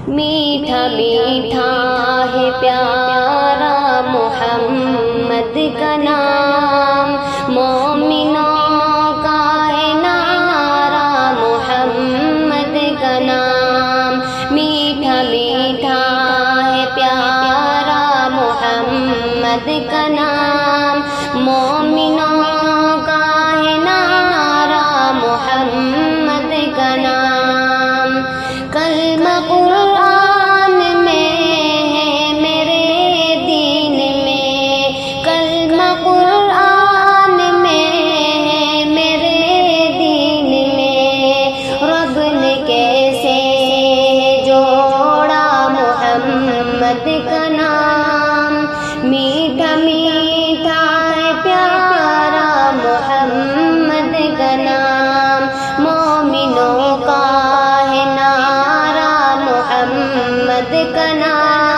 میٹھا میٹھا ہے پیارا محمد کا نام، مومنوں کا ہے نعرہ محمد کا نام، میٹھا میٹھا ہے پیارا محمد کا نام، مومنوں کا ہے نعرہ محمد کا نام، کلمہ قرآن میں ہے میرے دین میں، کلمہ قرآن میں ہے میرے دین میں، رب نے کیسے جوڑا محمد کا نام، میٹھا میٹھا ہے پیارا محمد کا نام، مومنوں کا ہے نعرہ محمد کا نام۔